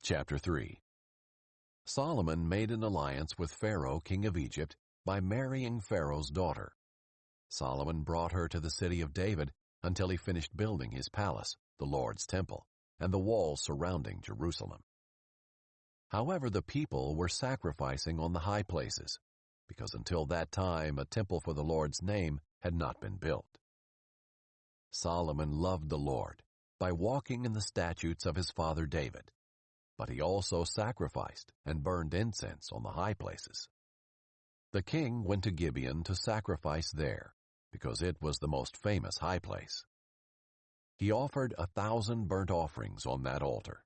Chapter 3. Solomon made an alliance with Pharaoh, king of Egypt, by marrying Pharaoh's daughter. Solomon brought her to the city of David until he finished building his palace, the Lord's temple, and the walls surrounding Jerusalem. However, the people were sacrificing on the high places, because until that time a temple for the Lord's name had not been built. Solomon loved the Lord by walking in the statutes of his father David, but he also sacrificed and burned incense on the high places. The king went to Gibeon to sacrifice there, because it was the most famous high place. He offered 1,000 burnt offerings on that altar.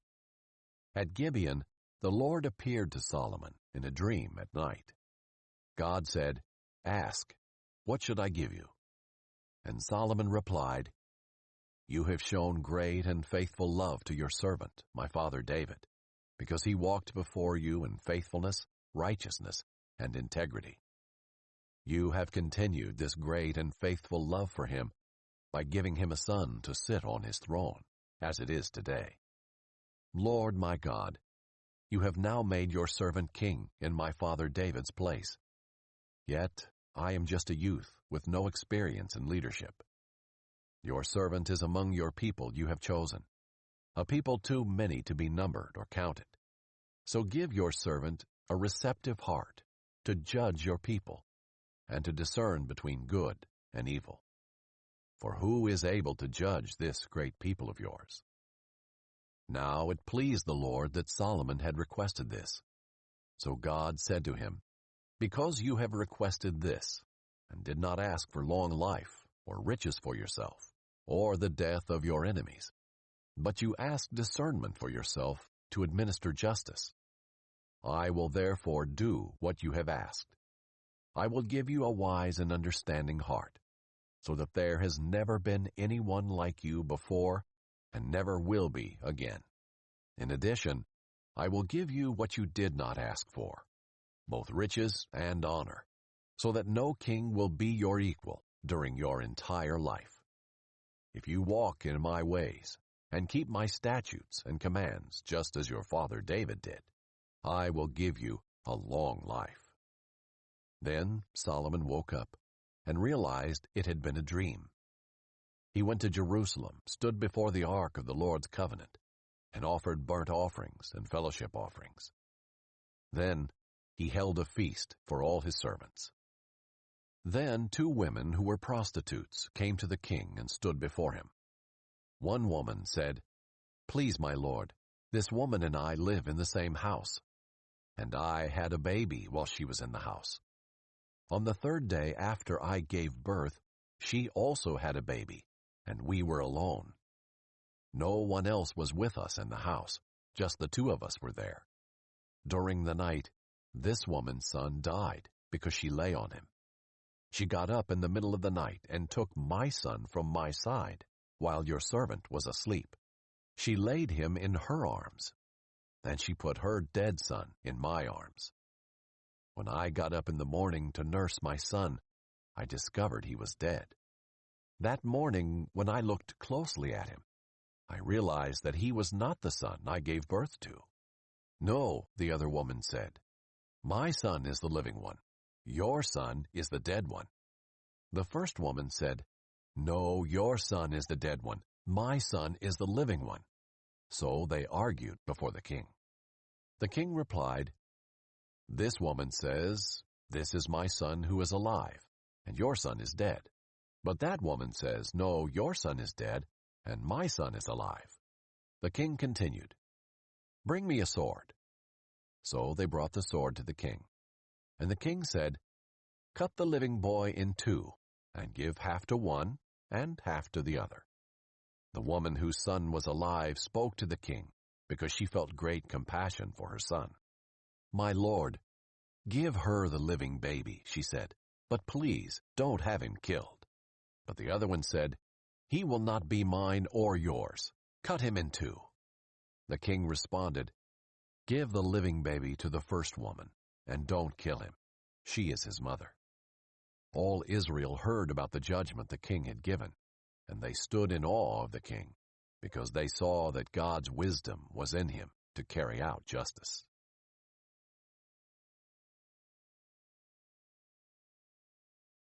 At Gibeon, the Lord appeared to Solomon in a dream at night. God said, "Ask, what should I give you?" And Solomon replied, "You have shown great and faithful love to your servant, my father David, because he walked before you in faithfulness, righteousness, and integrity. You have continued this great and faithful love for him by giving him a son to sit on his throne, as it is today. Lord my God, you have now made your servant king in my father David's place. Yet I am just a youth with no experience in leadership. Your servant is among your people you have chosen, a people too many to be numbered or counted. So give your servant a receptive heart to judge your people and to discern between good and evil. For who is able to judge this great people of yours?" Now it pleased the Lord that Solomon had requested this. So God said to him, "Because you have requested this, and did not ask for long life or riches for yourself, or the death of your enemies, but you asked discernment for yourself to administer justice, I will therefore do what you have asked. I will give you a wise and understanding heart, so that there has never been anyone like you before and never will be again. In addition, I will give you what you did not ask for, both riches and honor, so that no king will be your equal during your entire life. If you walk in my ways and keep my statutes and commands just as your father David did, I will give you a long life." Then Solomon woke up and realized it had been a dream. He went to Jerusalem, stood before the ark of the Lord's covenant, and offered burnt offerings and fellowship offerings. Then he held a feast for all his servants. Then 2 women who were prostitutes came to the king and stood before him. One woman said, "Please, my lord, this woman and I live in the same house, and I had a baby while she was in the house. On the 3rd day after I gave birth, she also had a baby, and we were alone. No one else was with us in the house, just the 2 of us were there. During the night, this woman's son died because she lay on him. She got up in the middle of the night and took my son from my side while your servant was asleep. She laid him in her arms. Then she put her dead son in my arms. When I got up in the morning to nurse my son, I discovered he was dead. That morning, when I looked closely at him, I realized that he was not the son I gave birth to." "No," the other woman said, "my son is the living one. Your son is the dead one." The first woman said, "No, your son is the dead one. My son is the living one." So they argued before the king. The king replied, "This woman says, 'This is my son who is alive, and your son is dead.' But that woman says, 'No, your son is dead, and my son is alive.'" The king continued, "Bring me a sword." So they brought the sword to the king. And the king said, "Cut the living boy in 2, and give half to one and half to the other." The woman whose son was alive spoke to the king, because she felt great compassion for her son. "My lord, give her the living baby," she said, "but please don't have him killed." But the other one said, "He will not be mine or yours. Cut him in 2. The king responded, "Give the living baby to the first woman, and don't kill him. She is his mother." All Israel heard about the judgment the king had given, and they stood in awe of the king, because they saw that God's wisdom was in him to carry out justice.